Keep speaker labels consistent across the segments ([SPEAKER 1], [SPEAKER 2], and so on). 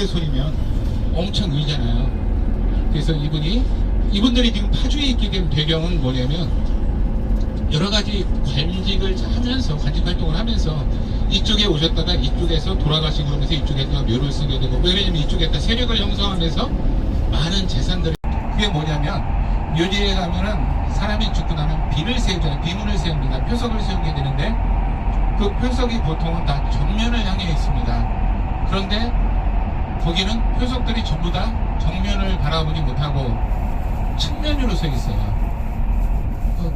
[SPEAKER 1] 우세솔이면 엄청 의잖아요. 그래서 이분들이 지금 파주에 있게 된 배경은 뭐냐면 여러 가지 관직을 하면서 관직 활동을 하면서 이쪽에 오셨다가 이쪽에서 돌아가시고 그러면서 이쪽에다가 묘를 쓰게 되고, 왜냐면 이쪽에다 세력을 형성하면서 많은 재산들을, 그게 뭐냐면 묘지에 가면은 사람이 죽고 나면 비를 세우잖아요. 비문을 세웁니다. 표석을 세우게 되는데 그 표석이 보통은 다 정면을 향해 있습니다. 그런데 거기는 표석들이 전부 다 정면을 바라보지 못하고 측면으로 서 있어요.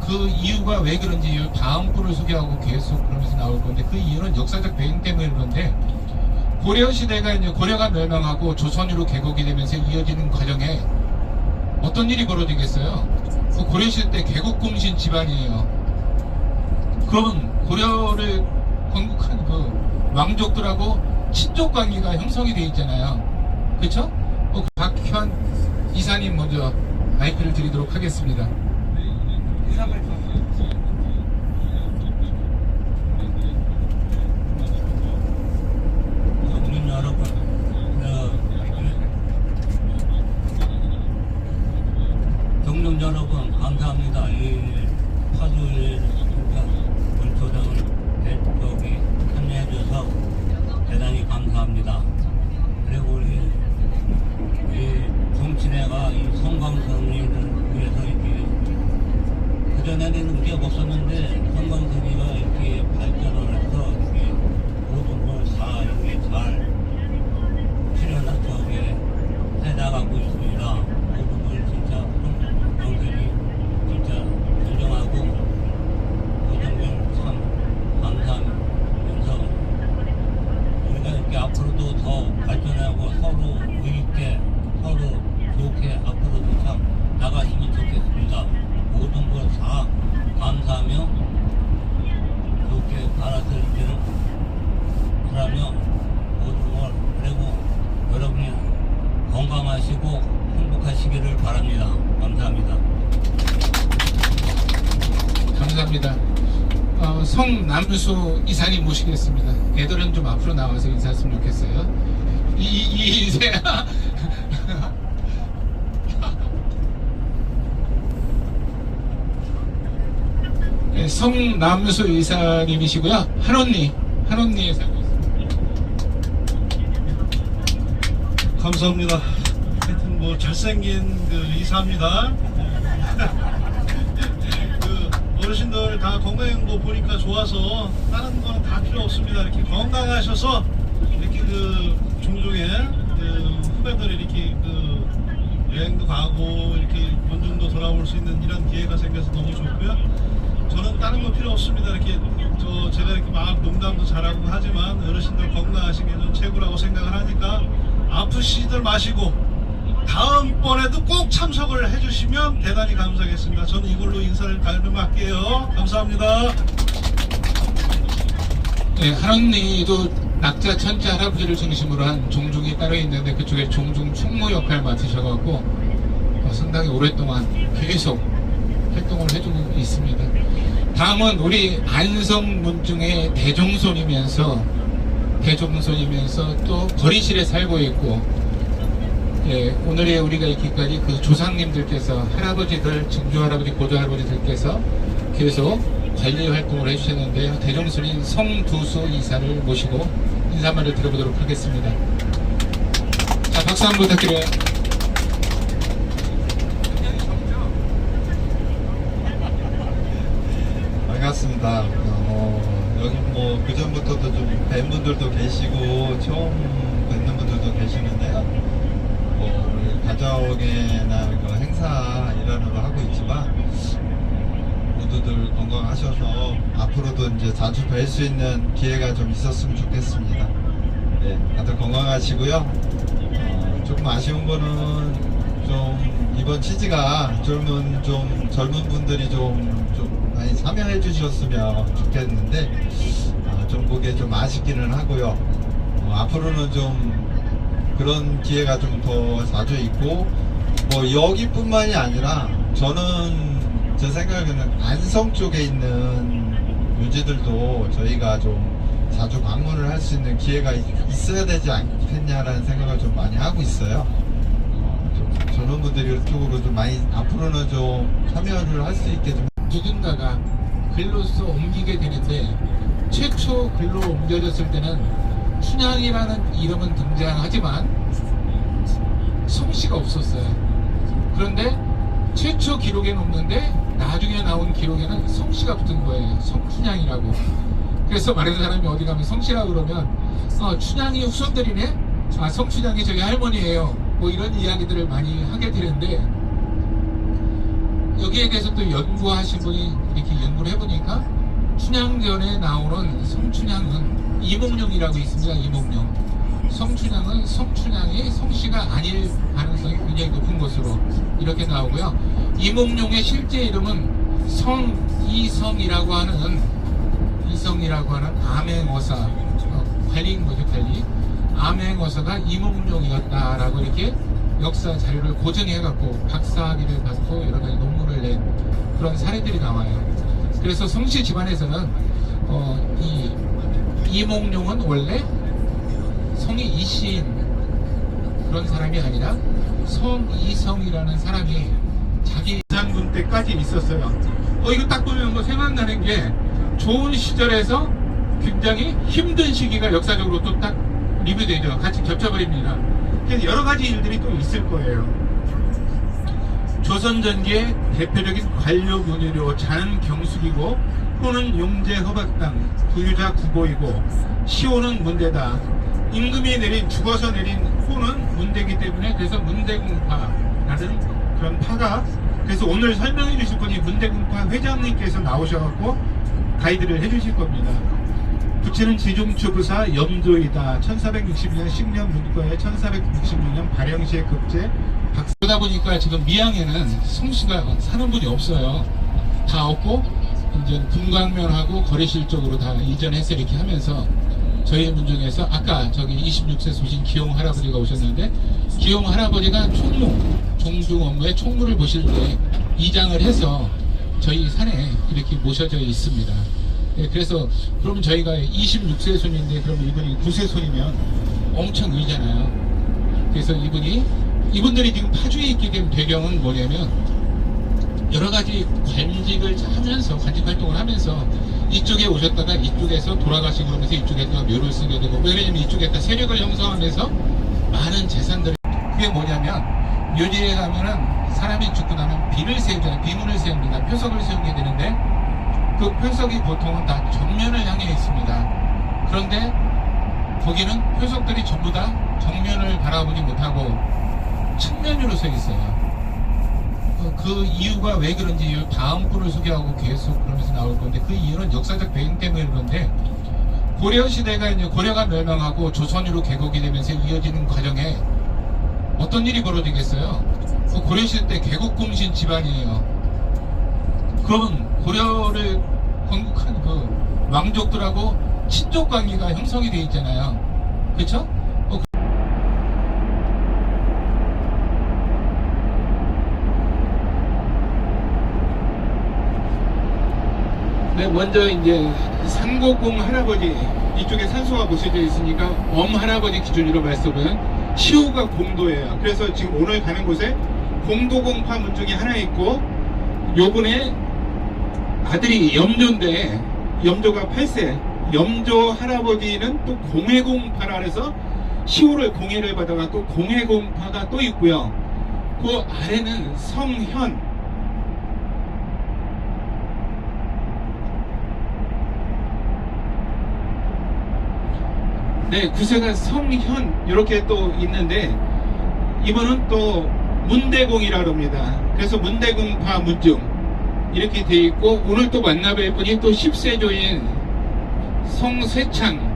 [SPEAKER 1] 그 이유가 왜 그런지 다음 부를 소개하고 계속 그러면서 나올 건데, 그 이유는 역사적 배경 때문에 그런데, 고려 시대가 이제 고려가 멸망하고 조선으로 개국이 되면서 이어지는 과정에 어떤 일이 벌어지겠어요? 그 고려 시대 때 개국공신 집안이에요. 그러면 고려를 건국한 그 왕족들하고 친족 관계가 형성이 되어 있잖아요. 그렇죠? 박현 이사님 먼저 마이크를 드리도록 하겠습니다.
[SPEAKER 2] 국민 여러분, 경력 여러분 감사합니다. 이 파주에 원초장을 여기 참여해줘서 대단히 감사합니다. 그리고 우리 정치내가 이 성광선이를 위해서 이렇게 그전에는 게 없었는데 성광선이가 이렇게 발전을 해서 이렇게 모든 걸 다 이렇게 잘 실현하게 해나가고 있습니다. 모든 걸 진짜 성광선이 진짜 존경하고 모든 걸 참 감사하면서 우리가 이렇게 앞으로도 더 발전하고 서로 의있게 서로 좋게 앞으로도 참 나가시면 좋겠습니다. 모든 걸 다 감사하며 좋게 알아들으시는 그러며 모든 걸, 그리고 여러분이 건강하시고 행복하시기를 바랍니다. 감사합니다.
[SPEAKER 1] 감사합니다. 성남수 이사님 모시겠습니다. 애들은 좀 앞으로 나와서 인사했으면 좋겠어요. 이세 네, 성남수 이사님이시고요. 한언니에 살고 있습니다.
[SPEAKER 3] 감사합니다. 하여튼 뭐 잘생긴 그 이사입니다. 그 어르신들 다 건강한 거 보니까 좋아서 다른 건 다 필요 없습니다. 이렇게 건강하셔서 이렇게 그 종종의 그 후배들이 이렇게 그 여행도 가고 이렇게 원정도 돌아올 수 있는 이런 기회가 생겨서 너무 좋고요. 저는 다른 거 필요 없습니다. 이렇게 제가 이렇게 막 농담도 잘하고 하지만 어르신들 건강하신 게 좀 최고라고 생각을 하니까 아프시들 마시고 다음번에도 꼭 참석을 해주시면 대단히 감사하겠습니다. 저는 이걸로 인사를 갈등할게요. 감사합니다.
[SPEAKER 1] 네, 한언니도 낙자 천자 할아버지를 중심으로 한 종중이 따로 있는데 그쪽에 종중 총무 역할 맡으셔갖고 상당히 오랫동안 계속 활동을 해주고 있습니다. 다음은 우리 안성 문중의 대종손이면서 또 거리실에 살고 있고, 예, 오늘의 우리가 있기까지 그 조상님들께서 할아버지들, 증조 할아버지, 고조 할아버지들께서 계속 관리 활동을 해주셨는데요. 대종손인 성두수 이사를 모시고 인사말을 들어보도록 하겠습니다. 자, 박수 한번 부탁드려요.
[SPEAKER 4] 반갑습니다. 여기 뭐 그전부터도 좀 뵌 분들도 계시고 처음 뵙는 분들도 계시는데요. 우리 가족이나 그 행사 일하느라 하고 있지만 모두들 건강하셔서 앞으로도 이제 자주 뵐 수 있는 기회가 좀 있었으면 좋겠습니다. 네, 다들 건강하시고요. 조금 아쉬운 거는 좀 이번 취지가 젊은 분들이 좀 많이 참여해 주셨으면 좋겠는데 좀 그게 좀 아쉽기는 하고요. 앞으로는 좀 그런 기회가 좀 더 자주 있고, 뭐 여기뿐만이 아니라 저는 제 생각에는 안성 쪽에 있는 묘지들도 저희가 좀 자주 방문을 할 수 있는 기회가 있어야 되지 않겠냐라는 생각을 좀 많이 하고 있어요. 저런 분들이 이쪽으로 좀 많이 앞으로는 좀 참여를 할 수 있게 좀.
[SPEAKER 1] 누군가가 글로서 옮기게 되는데 최초 글로 옮겨졌을 때는 춘향이라는 이름은 등장하지만 성씨가 없었어요. 그런데 최초 기록에는 없는데 나중에 나온 기록에는 성씨가 붙은 거예요. 성춘향이라고. 그래서 많은 사람이 어디 가면 성씨라 그러면 춘향이 후손들이네? 성춘향이 저기 할머니예요. 뭐 이런 이야기들을 많이 하게 되는데 여기에 대해서 또 연구하신 분이 이렇게 연구를 해보니까 춘향전에 나오는 성춘향은 이몽룡이라고 있습니다. 이몽룡. 성춘향은 성춘향이 성씨가 아닐 가능성이 굉장히 높은 것으로 이렇게 나오고요. 이몽룡의 실제 이름은 성이성이라고 하는 암행어사, 관리인 거죠, 관리. 암행어사가 이몽룡이었다라고 이렇게 역사 자료를 고증해갖고 박사학위를 받고 여러 가지 논문을 낸 그런 사례들이 나와요. 그래서 성씨 집안에서는 이 이몽룡은 원래 성이 이씨인 그런 사람이 아니라 성이성이라는 사람이 자기 장군 때까지 있었어요. 이거 딱 보면 뭐 생각나는 게 좋은 시절에서 굉장히 힘든 시기가 역사적으로 또 딱 리뷰되죠. 같이 겹쳐버립니다. 그래서 여러 가지 일들이 또 있을 거예요. 조선 전기의 대표적인 관료 문의로 자는 경숙이고 호는 용제 허박당, 부유자 구보이고 시호는 문대다. 임금이 내린 죽어서 내린 호는 문대기 때문에 그래서 문대궁파라는 그런 파가 그래서 오늘 설명해 주실 분이 문대궁파 회장님께서 나오셔갖고 가이드를 해주실 겁니다. 부친은 지중추부사 염조이다. 1462년 식년 문과에 1466년 발영시에 급제 그러다 보니까 지금 미양에는 성씨가 사는 분이 없어요. 다 없고 이제 분광면하고 거래실 쪽으로 다 이전해서 이렇게 하면서 저희 문중에서 아까 저기 26세 소신 기용 할아버지가 오셨는데 기용 할아버지가 총무 종중 업무에 총무를 보실 때 이장을 해서 저희 산에 이렇게 모셔져 있습니다. 네, 그래서 그럼 저희가 26세 손인데 그럼 이분이 9세 손이면 엄청 위잖아요. 그래서 이분들이 지금 파주에 있게 된 배경은 뭐냐면 여러 가지 관직을 하면서 관직 활동을 하면서 이쪽에 오셨다가 이쪽에서 돌아가시고 그러면서 이쪽에다가 묘를 쓰게 되고 왜냐면 이쪽에다 세력을 형성하면서 많은 재산들을 그게 뭐냐면 묘지에 가면은 사람이 죽고 나면 비문을 세웁니다. 표석을 세우게 되는데 그 표석이 보통은 다 정면을 향해 있습니다. 그런데 거기는 표석들이 전부 다 정면을 바라보지 못하고 측면으로 서 있어요. 그 이유가 왜 그런지 다음 분을 소개하고 계속 그러면서 나올 건데 그 이유는 역사적 배경 때문에 그런데 고려시대가 이제 고려가 멸망하고 조선으로 개국이 되면서 이어지는 과정에 어떤 일이 벌어지겠어요? 고려시대 때 개국공신 집안이에요. 그러면 고려를 건국한 그 왕족들하고 친족 관계가 형성이 되어 있잖아요. 그렇죠? 네, 먼저 이제 상고공 할아버지 이쪽에 산소가 모셔져 있으니까 엄 할아버지 기준으로 말씀은 시호가 공도예요. 그래서 지금 오늘 가는 곳에 공도공파 문중이 하나 있고 요번에 아들이 염조인데 염조가 8세 염조 할아버지는 또 공해공파라 해서 시호를 공해를 받아갖고 공해공파가 또 있고요. 그 아래는 성현 네, 구세가 성현 이렇게 또 있는데 이번은 또 문대공이라고 합니다. 그래서 문대공파 문중 이렇게 돼 있고 오늘 또 만나뵐 분이 또 10세조인 성쇠창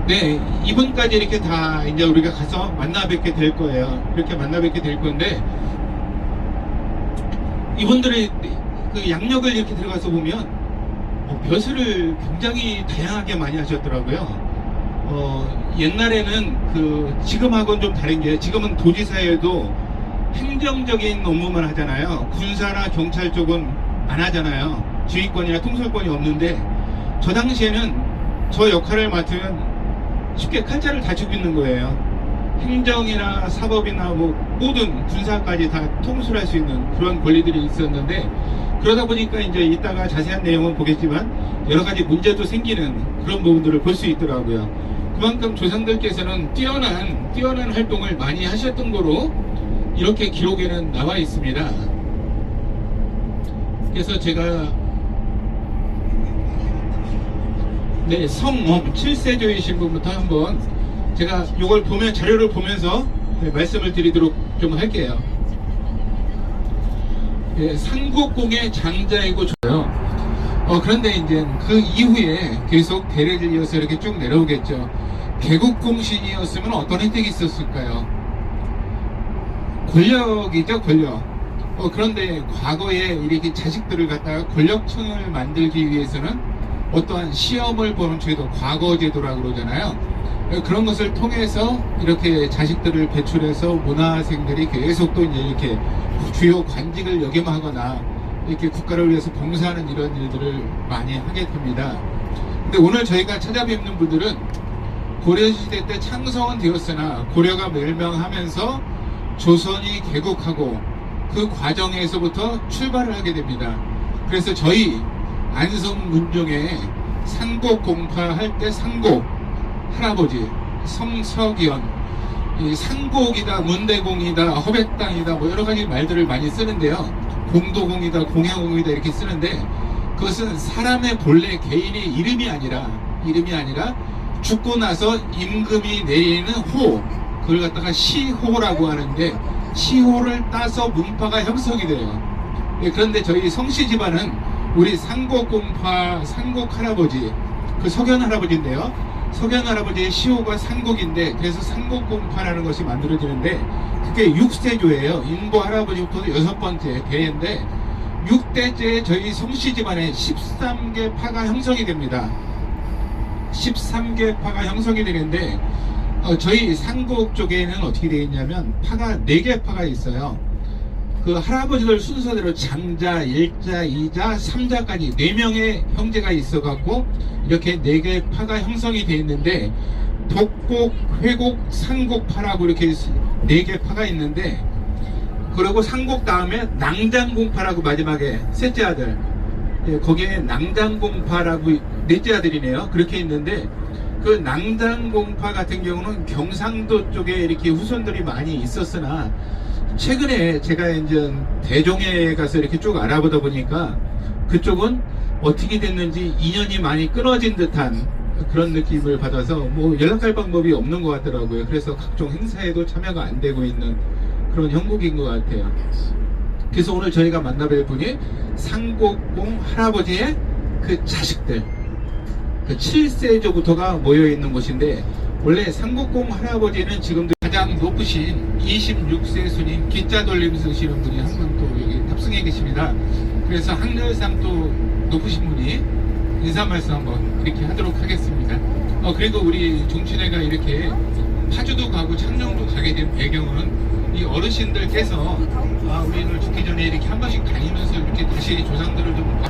[SPEAKER 1] 네, 이분까지 이렇게 다 이제 우리가 가서 만나 뵙게 될 거예요. 이렇게 만나 뵙게 될 건데 이분들의 그 양력을 이렇게 들어가서 보면 벼슬을 굉장히 다양하게 많이 하셨더라고요. 옛날에는 그 지금하고는 좀 다른 게 지금은 도지사에도 행정적인 업무만 하잖아요. 군사나 경찰 쪽은 안 하잖아요. 지휘권이나 통솔권이 없는데 저 당시에는 저 역할을 맡으면 쉽게 칼자를 다치고 있는 거예요. 행정이나 사법이나 뭐 모든 군사까지 다 통솔할 수 있는 그런 권리들이 있었는데, 그러다 보니까 이제 이따가 자세한 내용은 보겠지만 여러 가지 문제도 생기는 그런 부분들을 볼 수 있더라고요. 그만큼 조상들께서는 뛰어난 활동을 많이 하셨던 거로 이렇게 기록에는 나와 있습니다. 그래서 제가 성엄 7세조이신 분부터 한번 제가 이걸 보면 자료를 보면서 말씀을 드리도록 좀 할게요. 상국공의 장자이고 좋아요. 그런데 이제 그 이후에 계속 대례를 이어서 이렇게 쭉 내려오겠죠. 개국공신이었으면 어떤 혜택이 있었을까요? 권력이죠, 권력. 그런데 과거에 이렇게 자식들을 갖다가 권력층을 만들기 위해서는 어떠한 시험을 보는 제도, 과거제도라고 그러잖아요. 그런 것을 통해서 이렇게 자식들을 배출해서 문화생들이 계속 또 이제 이렇게 주요 관직을 역임하거나 이렇게 국가를 위해서 봉사하는 이런 일들을 많이 하게 됩니다. 근데 오늘 저희가 찾아뵙는 분들은 고려시대 때 창성은 되었으나 고려가 멸망하면서 조선이 개국하고 그 과정에서부터 출발을 하게 됩니다. 그래서 저희 안성 문종에 상곡공파 할 때 상곡 할아버지 성석이언, 이 상곡이다, 문대공이다, 허백당이다, 뭐 여러 가지 말들을 많이 쓰는데요. 공도공이다, 공양공이다 이렇게 쓰는데 그것은 사람의 본래 개인의 이름이 아니라 죽고 나서 임금이 내리는 호, 그걸 갖다가 시호라고 하는데 시호를 따서 문파가 형성이 돼요. 그런데 저희 성씨 집안은 우리 상곡공파 상곡 할아버지, 그 석연 할아버지인데요. 석연 할아버지의 시호가 상곡인데 그래서 상곡공파라는 것이 만들어지는데 그게 6세조예요. 인보 할아버지부터 6번째 대인데 6대째 저희 성씨 집안에 13개 파가 형성이 됩니다. 13개 파가 형성이 되는데 저희 상곡 쪽에는 어떻게 되어 있냐면 파가 4개 파가 있어요. 그 할아버지들 순서대로 장자, 일자, 이자, 삼자까지 4명의 형제가 있어갖고 이렇게 4개 파가 형성이 되어 있는데 독곡, 회곡, 상곡파라고 이렇게 4개 파가 있는데, 그리고 상곡 다음에 낭장공파라고 마지막에 셋째 아들, 거기에 낭장공파라고 넷째 아들이네요. 그렇게 있는데 그 낭장공파 같은 경우는 경상도 쪽에 이렇게 후손들이 많이 있었으나 최근에 제가 이제 대종에 가서 이렇게 쭉 알아보다 보니까 그쪽은 어떻게 됐는지 인연이 많이 끊어진 듯한 그런 느낌을 받아서 뭐 연락할 방법이 없는 것 같더라고요. 그래서 각종 행사에도 참여가 안 되고 있는 그런 형국인 것 같아요. 그래서 오늘 저희가 만나뵐 분이 상곡공 할아버지의 그 자식들, 그 7세조부터가 모여있는 곳인데, 원래 상곡공 할아버지는 지금도 가장 높으신 26세 스님 기자 돌림 쓰시는 분이 한 분 또 여기 탑승해 계십니다. 그래서 학렬상 또 높으신 분이 인사 말씀 한번 이렇게 하도록 하겠습니다. 그리고 우리 종친회가 이렇게 파주도 가고 창녕도 가게 된 배경은 이 어르신들께서 우리는 죽기 전에 이렇게 한 번씩 다니면서 이렇게 다시 조상들을 좀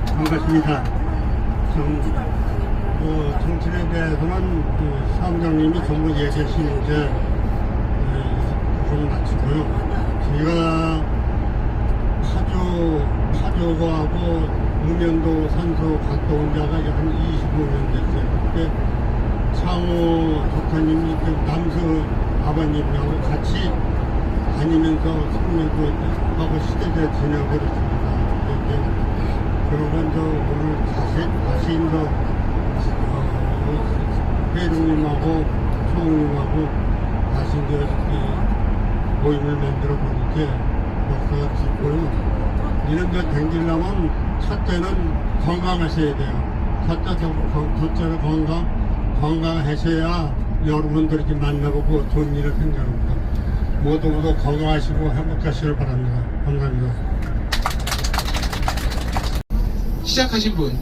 [SPEAKER 5] 반갑습니다. 정치에 대해서는 사무장님이 전부 얘기하시는데 좀 마치고요. 제가 파주하고 문현도 산소 갔다 온 자가 한 25년 됐어요. 그때 창호 조카님이 남수 아버님하고 같이 다니면서 성명도 하고 시대대 지내버렸습니다. 그러면서 오늘 다시 회장님하고 총님하고 다시 모임을 만들어 보니까 역사가 깊고요. 이런 데 댕기려면 첫째는 건강하셔야 돼요. 첫째는 건강하셔야 여러분들 이렇게 만나보고 좋은 일을 생겨납니다. 모두 건강하시고 행복하시길 바랍니다. 감사합니다.
[SPEAKER 1] 시작하신 분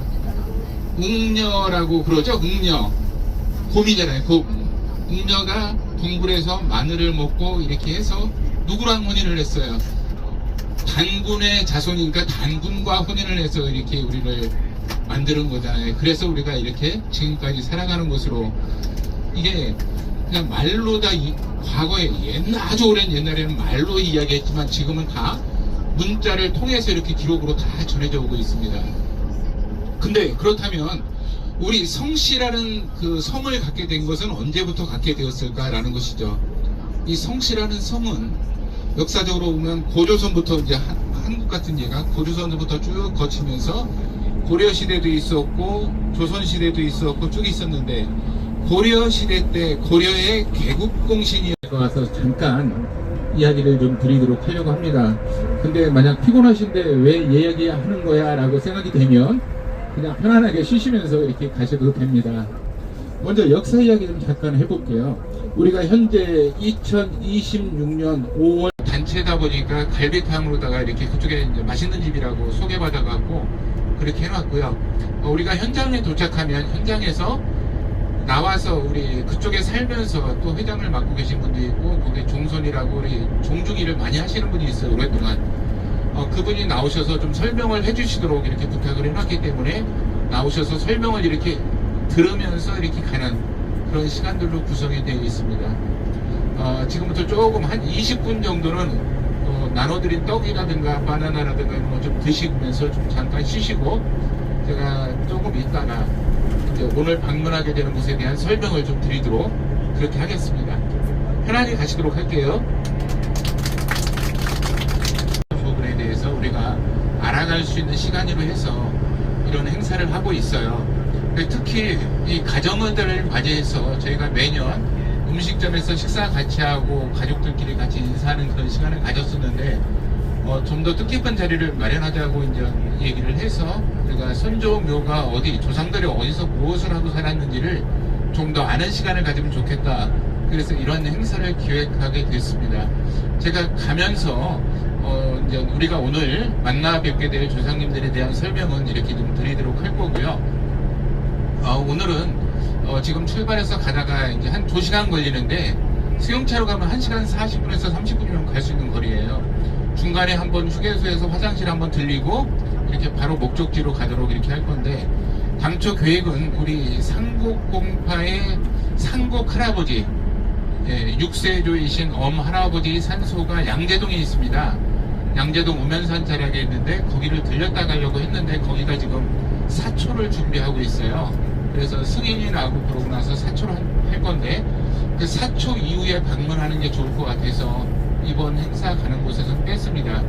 [SPEAKER 1] 웅녀라고 그러죠. 웅녀, 곰이잖아요. 곰. 웅녀가 동굴에서 마늘을 먹고 이렇게 해서 누구랑 혼인을 했어요? 단군의 자손이니까 단군과 혼인을 해서 이렇게 우리를 만드는 거잖아요. 그래서 우리가 이렇게 지금까지 살아가는 것으로, 이게 그냥 말로 다 과거에 아주 오랜 옛날에는 말로 이야기했지만 지금은 다 문자를 통해서 이렇게 기록으로 다 전해져 오고 있습니다. 근데 그렇다면 우리 성씨라는 그 성을 갖게 된 것은 언제부터 갖게 되었을까라는 것이죠. 이 성씨라는 성은 역사적으로 보면 고조선부터 이제 한국 같은 예가 고조선부터 쭉 거치면서 고려 시대도 있었고 조선 시대도 있었고 쭉 있었는데, 고려 시대 때 고려의 개국공신이 와서 잠깐 이야기를 좀 드리도록 하려고 합니다. 근데 만약 피곤하신데 왜 이야기하는 거야 라고 생각이 되면 그냥 편안하게 쉬시면서 이렇게 가셔도 됩니다. 먼저 역사 이야기 좀 잠깐 해볼게요. 우리가 현재 2026년 5월 단체다 보니까 갈비탕으로다가 이렇게 그쪽에 이제 맛있는 집이라고 소개받아갖고 그렇게 해놨고요. 우리가 현장에 도착하면 현장에서 나와서 우리 그쪽에 살면서 또 회장을 맡고 계신 분도 있고, 거기 종손이라고 우리 종주기를 많이 하시는 분이 있어요, 오랫동안. 그분이 나오셔서 좀 설명을 해주시도록 이렇게 부탁을 해놨기 때문에 나오셔서 설명을 이렇게 들으면서 이렇게 가는 그런 시간들로 구성이 되어 있습니다. 지금부터 조금 한 20분 정도는 나눠드린 떡이라든가 바나나라든가 이런 거 좀 드시면서 좀 잠깐 쉬시고, 제가 조금 있다가 이제 오늘 방문하게 되는 곳에 대한 설명을 좀 드리도록 그렇게 하겠습니다. 편안히 가시도록 할게요. 부분에 대해서 우리가 알아갈 수 있는 시간으로 해서 이런 행사를 하고 있어요. 특히 이 가정들을 맞이해서 저희가 매년 음식점에서 식사 같이 하고 가족들끼리 같이 인사하는 그런 시간을 가졌었는데, 좀 더 뜻깊은 자리를 마련하자고 이제 얘기를 해서 우리가 선조묘가 어디, 조상들이 어디서 무엇을 하고 살았는지를 좀 더 아는 시간을 가지면 좋겠다. 그래서 이런 행사를 기획하게 됐습니다. 제가 가면서 이제 우리가 오늘 만나 뵙게 될 조상님들에 대한 설명은 이렇게 좀 드리도록 할 거고요. 오늘은 지금 출발해서 가다가 이제 한 2시간 걸리는데, 수용차로 가면 1시간 40분에서 30분이면 갈 수 있는 거리예요. 중간에 한번 휴게소에서 화장실 한번 들리고 이렇게 바로 목적지로 가도록 이렇게 할 건데, 당초 계획은 우리 상곡공파의 상곡 할아버지, 6세조이신 엄 할아버지 산소가 양재동에 있습니다. 양재동 우면산 자락에 있는데 거기를 들렸다 가려고 했는데 거기가 지금 사초를 준비하고 있어요. 그래서 승인이 나고 그러고 나서 사초를 할 건데, 그 사초 이후에 방문하는 게 좋을 것 같아서 이번 행사 가는 곳에서 뺐습니다.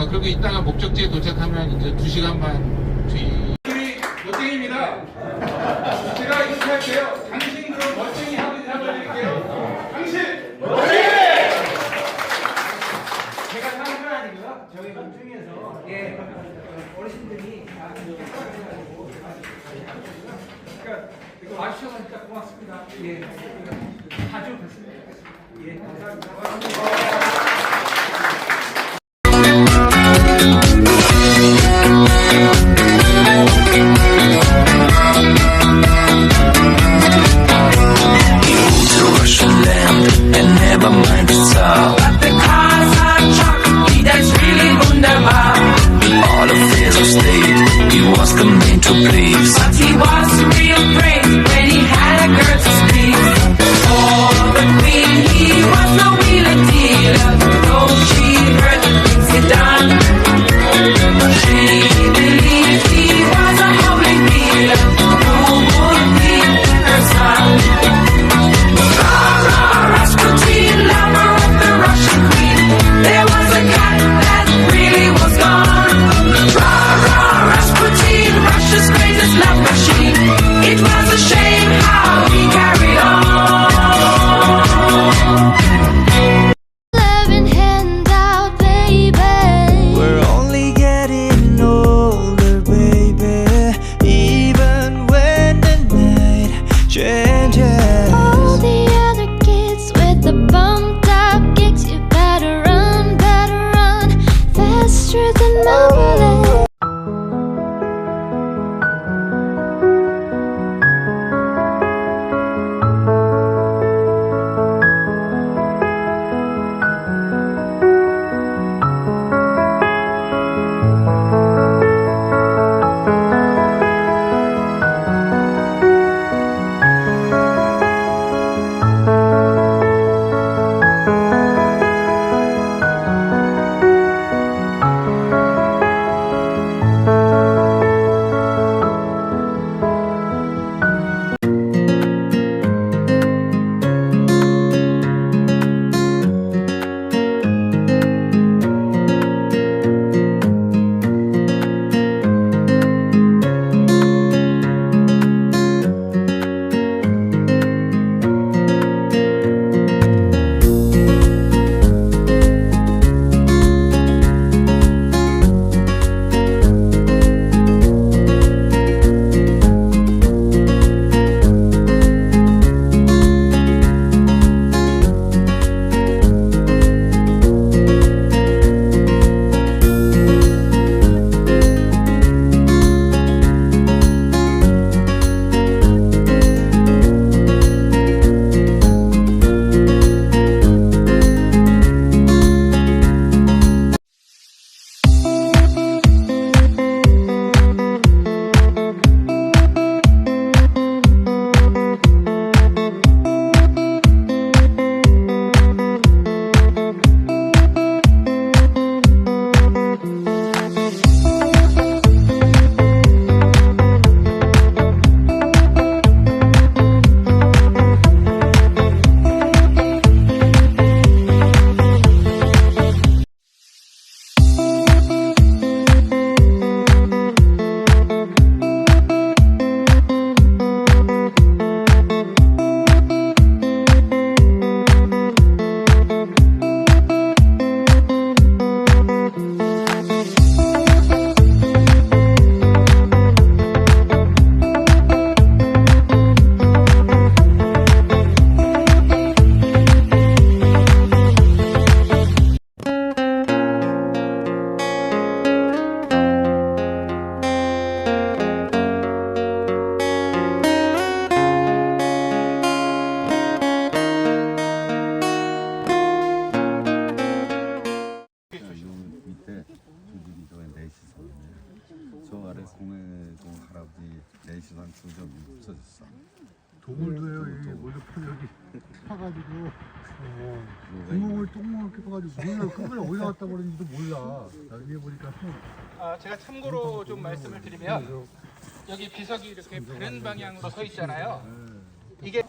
[SPEAKER 1] 그리고 이따가 목적지에 도착하면 이제 2시간 반 뒤. 우리 멋쟁이입니다. 제가 이렇게 할게요. 당신 그럼 멋쟁이 한번 해드릴게요. 당신 멋쟁이!
[SPEAKER 6] 제가 사는 건 아니고요. 저희 중에서 어르신들이 다 해가지고 그러니까 이거 와주셔서 진짜 고맙습니다. 자주 뵙습니다. 감사합니다.
[SPEAKER 7] Russia's greatest love machine. 주말에 공회동 할아버지 내시산 두점이 없어졌어.
[SPEAKER 5] 도굴도 해요. 이게 먼저 여기 파가지고 구멍을 똥멍을 파가지고 몰라. 그걸 어디다 갖다 버렸는지도 몰라. 나중에 보니까
[SPEAKER 1] 제가 참고로 좀 말씀을 드리면 여기 비석이 이렇게 바른 방향으로 서 있잖아요. 이게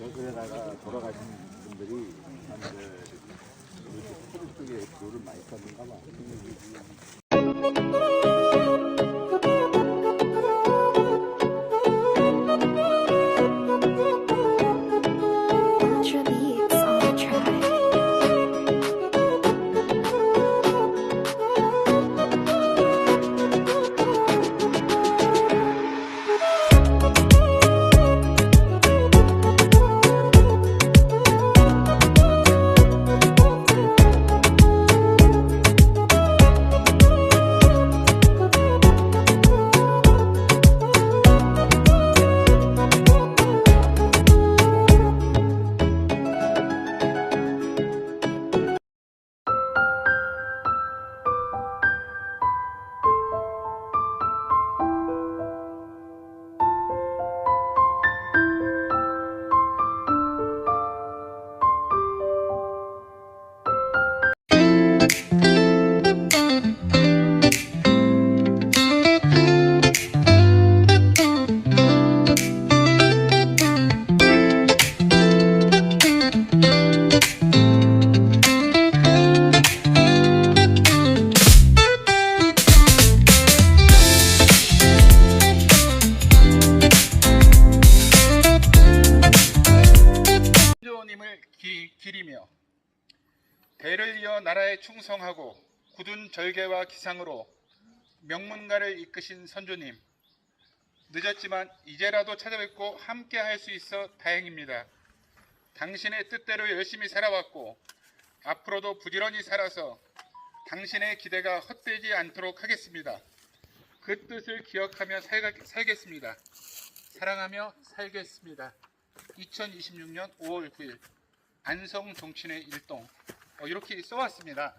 [SPEAKER 7] 여기에다가 돌아가신 분들이 이렇게 쪽에 돌을 많이 썼는가 봐.
[SPEAKER 8] Ultra beats on the track.
[SPEAKER 1] 선조님을 기리며 대를 이어 나라에 충성하고 굳은 절개와 기상으로 명문가를 이끄신 선조님, 늦었지만 이제라도 찾아뵙고 함께 할 수 있어 다행입니다. 당신의 뜻대로 열심히 살아왔고 앞으로도 부지런히 살아서 당신의 기대가 헛되지 않도록 하겠습니다. 그 뜻을 기억하며 살겠습니다. 사랑하며 살겠습니다. 2026년 5월 9일 안성 종친회 일동 이렇게 써왔습니다.